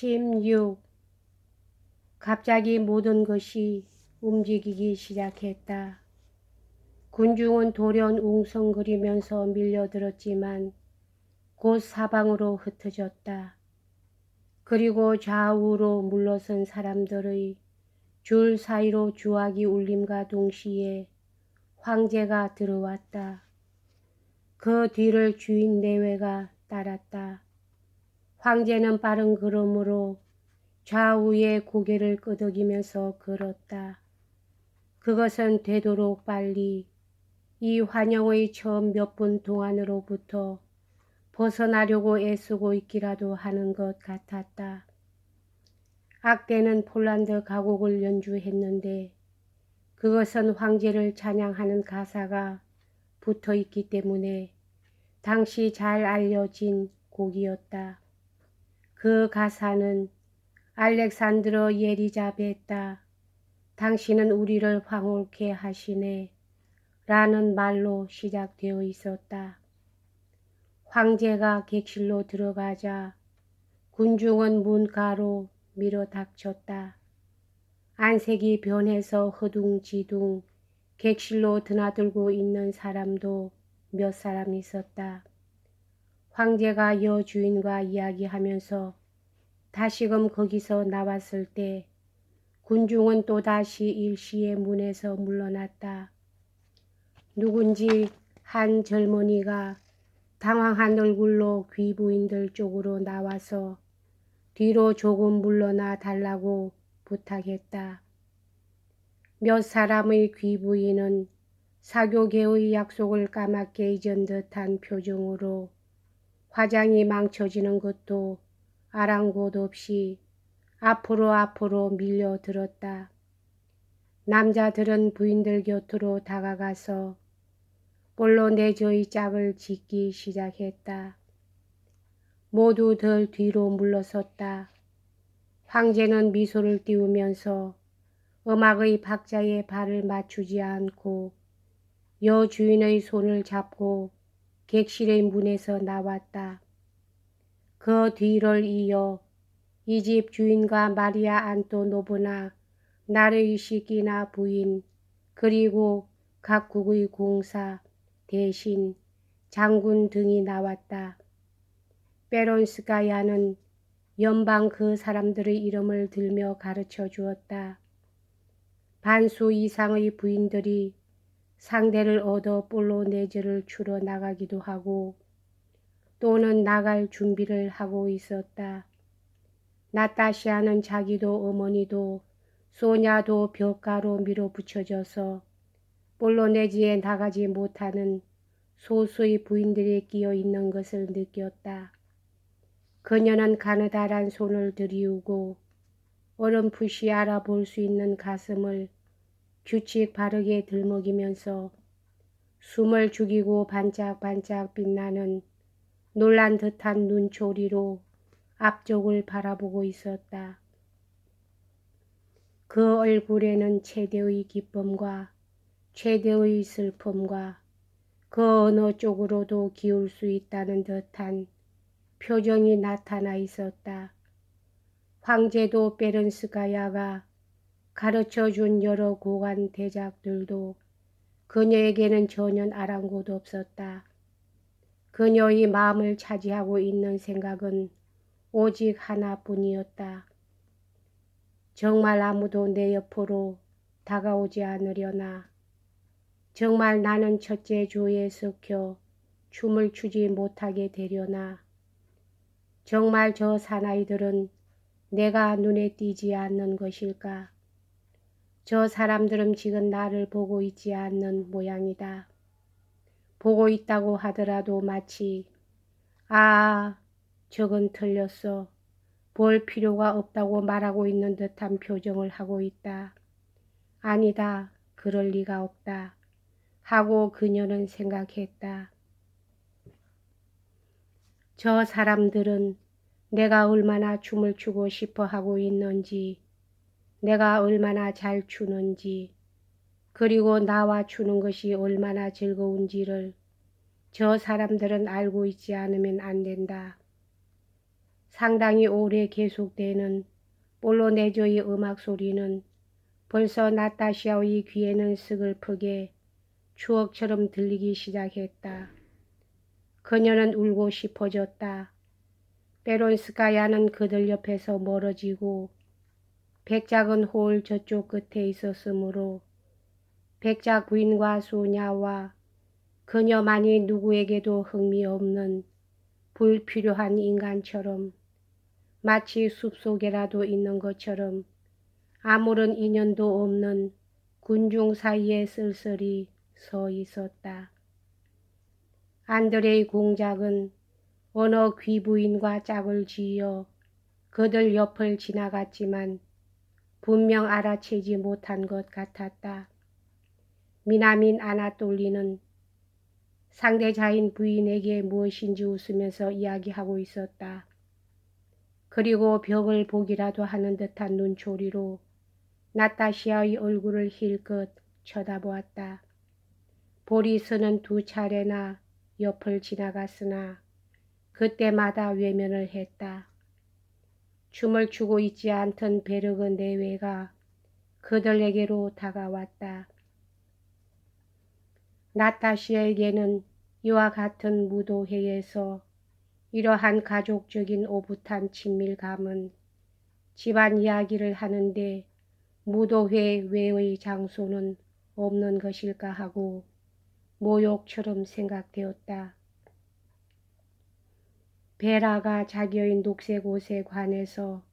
16. 갑자기 모든 것이 움직이기 시작했다. 군중은 돌연 웅성거리면서 밀려들었지만 곧 사방으로 흩어졌다. 그리고 좌우로 물러선 사람들의 줄 사이로 주악이 울림과 동시에 황제가 들어왔다. 그 뒤를 주인 내외가 따랐다. 황제는 빠른 걸음으로 좌우에 고개를 끄덕이면서 걸었다. 그것은 되도록 빨리 이 환영의 처음 몇 분 동안으로부터 벗어나려고 애쓰고 있기라도 하는 것 같았다. 악대는 폴란드 가곡을 연주했는데 그것은 황제를 찬양하는 가사가 붙어 있기 때문에 당시 잘 알려진 곡이었다. 그 가사는 알렉산드로 예리자베타, 당신은 우리를 황홀케 하시네 라는 말로 시작되어 있었다. 황제가 객실로 들어가자 군중은 문가로 밀어닥쳤다. 안색이 변해서 허둥지둥 객실로 드나들고 있는 사람도 몇 사람 있었다. 황제가 여주인과 이야기하면서 다시금 거기서 나왔을 때 군중은 또다시 일시의 문에서 물러났다. 누군지 한 젊은이가 당황한 얼굴로 귀부인들 쪽으로 나와서 뒤로 조금 물러나 달라고 부탁했다. 몇 사람의 귀부인은 사교계의 약속을 까맣게 잊은 듯한 표정으로 화장이 망쳐지는 것도 아랑곳 없이 앞으로 밀려들었다. 남자들은 부인들 곁으로 다가가서 볼로네즈의 짝을 짓기 시작했다. 모두들 뒤로 물러섰다. 황제는 미소를 띄우면서 음악의 박자에 발을 맞추지 않고 여주인의 손을 잡고 객실의 문에서 나왔다. 그 뒤를 이어 이 집 주인과 마리아 안토노브나, 나르이시키나 부인, 그리고 각국의 공사, 대신, 장군 등이 나왔다. 베론스카야는 연방 그 사람들의 이름을 들며 가르쳐 주었다. 반수 이상의 부인들이 상대를 얻어 볼로네즈를 추러 나가기도 하고 또는 나갈 준비를 하고 있었다. 나타샤는 자기도 어머니도 소냐도 벽가로 밀어붙여져서 볼로네즈에 나가지 못하는 소수의 부인들에 끼어 있는 것을 느꼈다. 그녀는 가느다란 손을 들이우고 어렴풋이 알아볼 수 있는 가슴을 규칙 바르게 들먹이면서 숨을 죽이고 반짝반짝 빛나는 놀란 듯한 눈초리로 앞쪽을 바라보고 있었다. 그 얼굴에는 최대의 기쁨과 최대의 슬픔과 그 어느 쪽으로도 기울 수 있다는 듯한 표정이 나타나 있었다. 황제도 베른스카야가 가르쳐준 여러 고관 대작들도 그녀에게는 전혀 아랑곳 없었다. 그녀의 마음을 차지하고 있는 생각은 오직 하나뿐이었다. 정말 아무도 내 옆으로 다가오지 않으려나. 정말 나는 첫째 조에 섞여 춤을 추지 못하게 되려나. 정말 저 사나이들은 내가 눈에 띄지 않는 것일까. 저 사람들은 지금 나를 보고 있지 않는 모양이다. 보고 있다고 하더라도 마치 저건 틀렸어. 볼 필요가 없다고 말하고 있는 듯한 표정을 하고 있다. 아니다. 그럴 리가 없다. 하고 그녀는 생각했다. 저 사람들은 내가 얼마나 춤을 추고 싶어 하고 있는지, 내가 얼마나 잘 추는지, 그리고 나와 추는 것이 얼마나 즐거운지를 저 사람들은 알고 있지 않으면 안 된다. 상당히 오래 계속되는 볼로네조의 음악 소리는 벌써 나타샤의 귀에는 스글프게 추억처럼 들리기 시작했다. 그녀는 울고 싶어졌다. 베론스카야는 그들 옆에서 멀어지고 백작은 홀 저쪽 끝에 있었으므로 백작 부인과 소냐와 그녀만이 누구에게도 흥미없는 불필요한 인간처럼 마치 숲속에라도 있는 것처럼 아무런 인연도 없는 군중 사이에 쓸쓸히 서 있었다. 안드레이 공작은 어느 귀부인과 짝을 지어 그들 옆을 지나갔지만 분명 알아채지 못한 것 같았다. 미남인 아나톨리는 상대자인 부인에게 무엇인지 웃으면서 이야기하고 있었다. 그리고 벽을 보기라도 하는 듯한 눈초리로 나타시아의 얼굴을 힐끗 쳐다보았다. 보리스는 2차례나 옆을 지나갔으나 그때마다 외면을 했다. 춤을 추고 있지 않던 베르그 내외가 그들에게로 다가왔다. 나타시아에게는 이와 같은 무도회에서 이러한 가족적인 오붓한 친밀감은 집안 이야기를 하는데 무도회 외의 장소는 없는 것일까 하고 모욕처럼 생각되었다. 베라가 자기의 녹색 옷에 관해서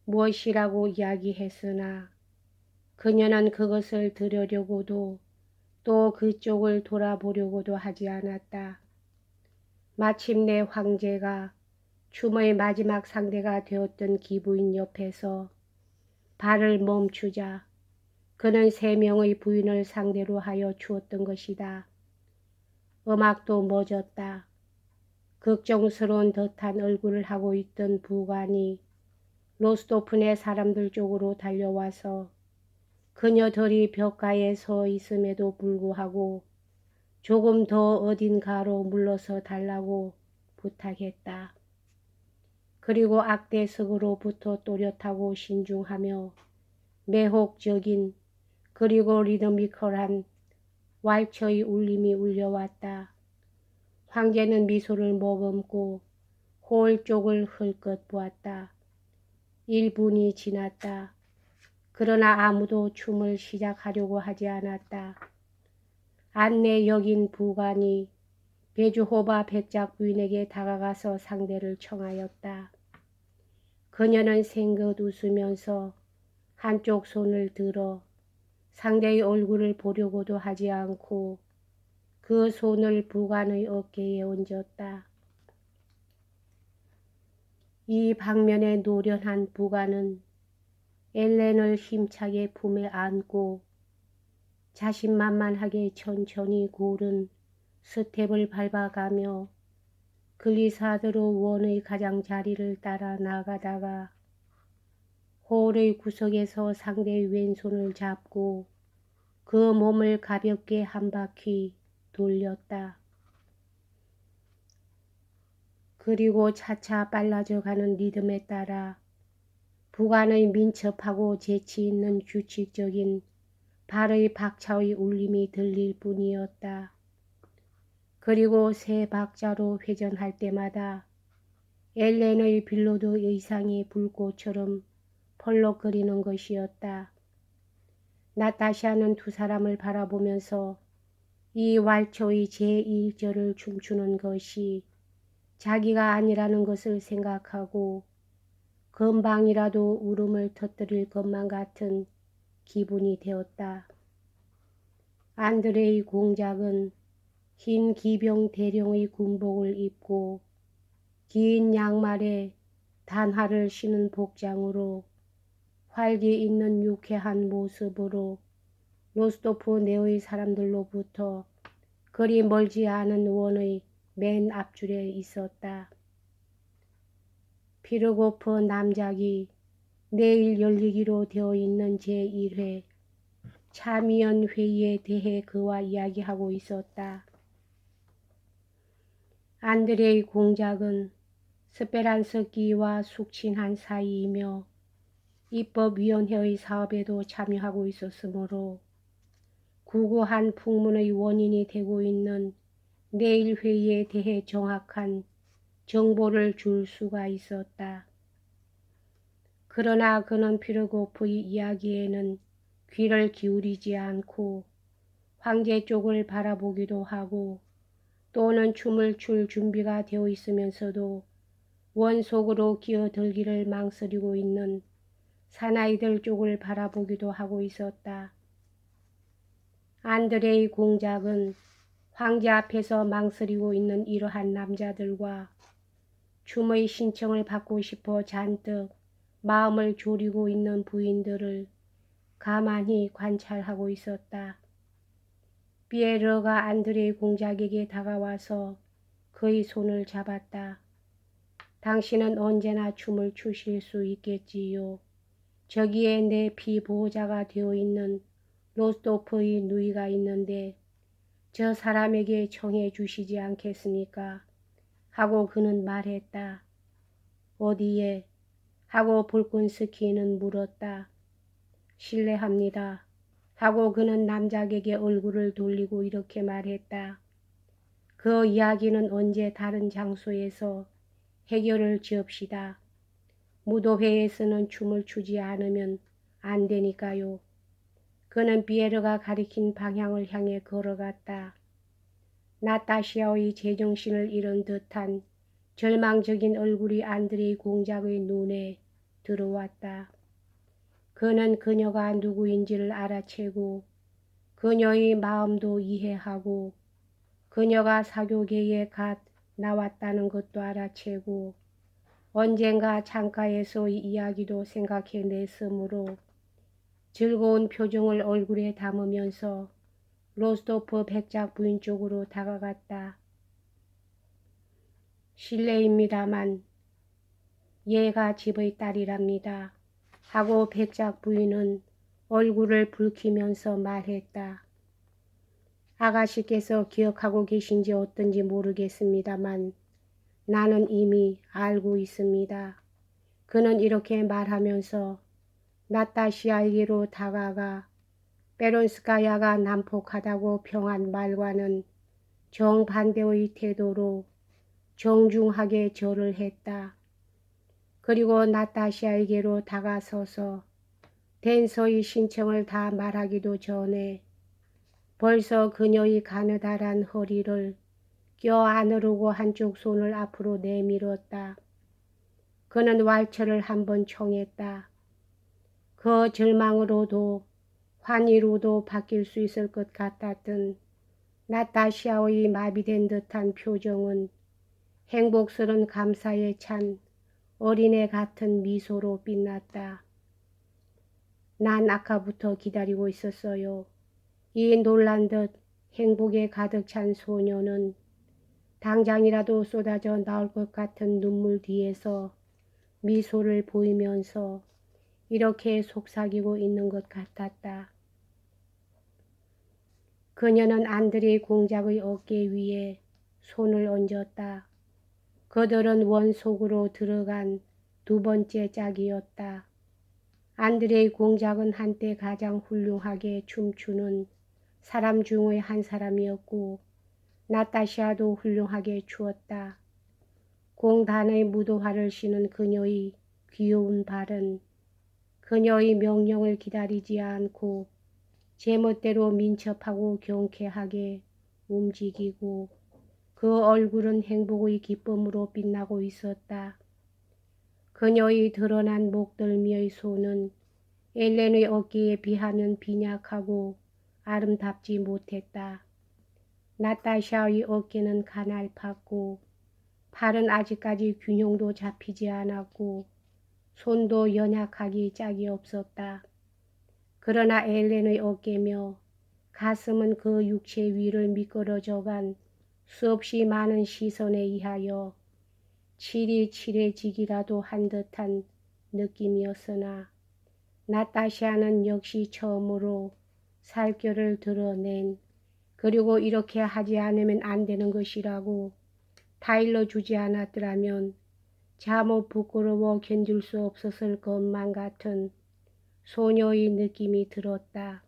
무엇이라고 이야기했으나 그녀는 그것을 들으려고도 또 그쪽을 돌아보려고도 하지 않았다. 마침내 황제가 춤의 마지막 상대가 되었던 기부인 옆에서 발을 멈추자 그는 3명의 부인을 상대로 하여 추었던 것이다. 음악도 멎었다. 걱정스러운 듯한 얼굴을 하고 있던 부관이 로스토프네 사람들 쪽으로 달려와서 그녀들이 벽가에 서 있음에도 불구하고 조금 더 어딘가로 물러서 달라고 부탁했다. 그리고 악대석으로부터 또렷하고 신중하며 매혹적인 그리고 리드미컬한 왈츠의 울림이 울려왔다. 황제는 미소를 머금고 홀 쪽을 흘끗 보았다. 1분이 지났다. 그러나 아무도 춤을 시작하려고 하지 않았다. 안내 여긴 부관이 베주호바 백작 부인에게 다가가서 상대를 청하였다. 그녀는 생긋 웃으면서 한쪽 손을 들어 상대의 얼굴을 보려고도 하지 않고 그 손을 부관의 어깨에 얹었다. 이 방면에 노련한 부관은 엘렌을 힘차게 품에 안고 자신만만하게 천천히 고른 스텝을 밟아가며 글리사드로 원의 가장자리를 따라 나가다가 홀의 구석에서 상대의 왼손을 잡고 그 몸을 가볍게 한 바퀴 돌렸다. 그리고 차차 빨라져가는 리듬에 따라 부관의 민첩하고 재치 있는 규칙적인 발의 박차의 울림이 들릴 뿐이었다. 그리고 3박자로 회전할 때마다 엘렌의 빌로드 의상이 불꽃처럼 펄럭거리는 것이었다. 나타샤는 2 사람을 바라보면서 이 왈츠의 제1절을 춤추는 것이 자기가 아니라는 것을 생각하고 금방이라도 울음을 터뜨릴 것만 같은 기분이 되었다. 안드레이 공작은 흰 기병 대령의 군복을 입고 긴 양말에 단화를 신은 복장으로 활기 있는 유쾌한 모습으로 로스토프 내의 사람들로부터 그리 멀지 않은 원의 맨 앞줄에 있었다. 피르고프 남작이 내일 열리기로 되어 있는 제1회 참의원 회의에 대해 그와 이야기하고 있었다. 안드레이 공작은 스페란서 기와 숙친한 사이이며 입법위원회의 사업에도 참여하고 있었으므로 구구한 풍문의 원인이 되고 있는 내일 회의에 대해 정확한 정보를 줄 수가 있었다. 그러나 그는 피르고프의 이야기에는 귀를 기울이지 않고 황제 쪽을 바라보기도 하고 또는 춤을 출 준비가 되어 있으면서도 원속으로 기어들기를 망설이고 있는 사나이들 쪽을 바라보기도 하고 있었다. 안드레이 공작은 황제 앞에서 망설이고 있는 이러한 남자들과 춤의 신청을 받고 싶어 잔뜩 마음을 졸이고 있는 부인들을 가만히 관찰하고 있었다. 피에르가 안드레이 공작에게 다가와서 그의 손을 잡았다. 당신은 언제나 춤을 추실 수 있겠지요. 저기에 내 피보호자가 되어 있는 로스토프의 누이가 있는데 저 사람에게 청해 주시지 않겠습니까? 하고 그는 말했다. 어디에? 하고 볼콘스키는 물었다. 실례합니다. 하고 그는 남작에게 얼굴을 돌리고 이렇게 말했다. 그 이야기는 언제 다른 장소에서 해결을 지읍시다. 무도회에서는 춤을 추지 않으면 안 되니까요. 그는 피에르가 가리킨 방향을 향해 걸어갔다. 나타시아의 제정신을 잃은 듯한 절망적인 얼굴이 안드레이 공작의 눈에 들어왔다. 그는 그녀가 누구인지를 알아채고 그녀의 마음도 이해하고 그녀가 사교계에 갓 나왔다는 것도 알아채고 언젠가 창가에서의 이야기도 생각해냈으므로 즐거운 표정을 얼굴에 담으면서 로스토프 백작 부인 쪽으로 다가갔다. 실례입니다만 얘가 집의 딸이랍니다. 하고 백작 부인은 얼굴을 붉히면서 말했다. 아가씨께서 기억하고 계신지 어떤지 모르겠습니다만 나는 이미 알고 있습니다. 그는 이렇게 말하면서 나타시아에게로 다가가 베론스카야가 난폭하다고 평한 말과는 정반대의 태도로 정중하게 절을 했다. 그리고 나타시아에게로 다가서서 댄서의 신청을 다 말하기도 전에 벌써 그녀의 가느다란 허리를 껴안으려고 한쪽 손을 앞으로 내밀었다. 그는 왈츠를 한번 청했다. 그 절망으로도 환희로도 바뀔 수 있을 것 같았던 나타시아의 마비된 듯한 표정은 행복스런 감사에 찬 어린애 같은 미소로 빛났다. 난 아까부터 기다리고 있었어요. 이 놀란 듯 행복에 가득 찬 소녀는 당장이라도 쏟아져 나올 것 같은 눈물 뒤에서 미소를 보이면서 이렇게 속삭이고 있는 것 같았다. 그녀는 안드레이 공작의 어깨 위에 손을 얹었다. 그들은 원속으로 들어간 두 번째 짝이었다. 안드레이 공작은 한때 가장 훌륭하게 춤추는 사람 중의 한 사람이었고 나타시아도 훌륭하게 추었다. 공단의 무도화를 신은 그녀의 귀여운 발은 그녀의 명령을 기다리지 않고 제멋대로 민첩하고 경쾌하게 움직이고 그 얼굴은 행복의 기쁨으로 빛나고 있었다. 그녀의 드러난 목덜미의 손은 엘렌의 어깨에 비하면 빈약하고 아름답지 못했다. 나타샤의 어깨는 가날팠고 팔은 아직까지 균형도 잡히지 않았고 손도 연약하기 짝이 없었다. 그러나 엘렌의 어깨며 가슴은 그 육체 위를 미끄러져간 수없이 많은 시선에 의하여 치리치레지기라도 한 듯한 느낌이었으나 나타샤는 역시 처음으로 살결을 드러낸 그리고 이렇게 하지 않으면 안 되는 것이라고 타일러 주지 않았더라면 참으 부끄러워 견딜 수 없었을 것만 같은 소녀의 느낌이 들었다.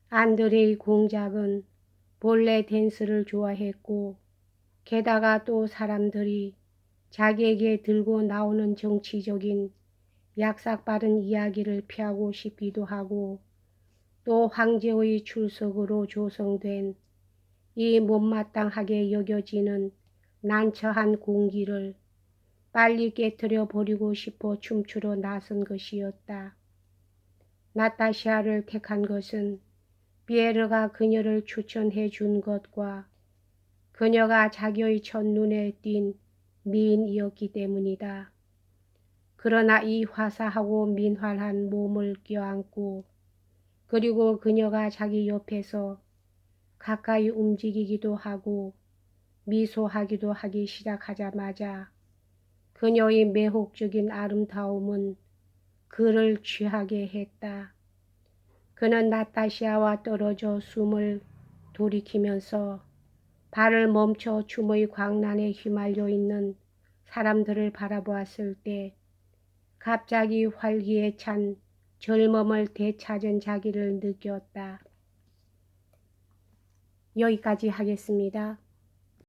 안드레이 공작은 본래 댄스를 좋아했고 게다가 또 사람들이 자기에게 들고 나오는 정치적인 약삭빠른 이야기를 피하고 싶기도 하고 또 황제의 출석으로 조성된 이 못마땅하게 여겨지는 난처한 공기를 빨리 깨뜨려 버리고 싶어 춤추러 나선 것이었다. 나타샤를 택한 것은 피에르가 그녀를 추천해 준 것과 그녀가 자기의 첫눈에 띈 미인이었기 때문이다. 그러나 이 화사하고 민활한 몸을 껴안고 그리고 그녀가 자기 옆에서 가까이 움직이기도 하고 미소하기도 하기 시작하자마자 그녀의 매혹적인 아름다움은 그를 취하게 했다. 그는 나타샤와 떨어져 숨을 돌이키면서 발을 멈춰 춤의 광란에 휘말려 있는 사람들을 바라보았을 때 갑자기 활기에 찬 젊음을 되찾은 자기를 느꼈다. 여기까지 하겠습니다.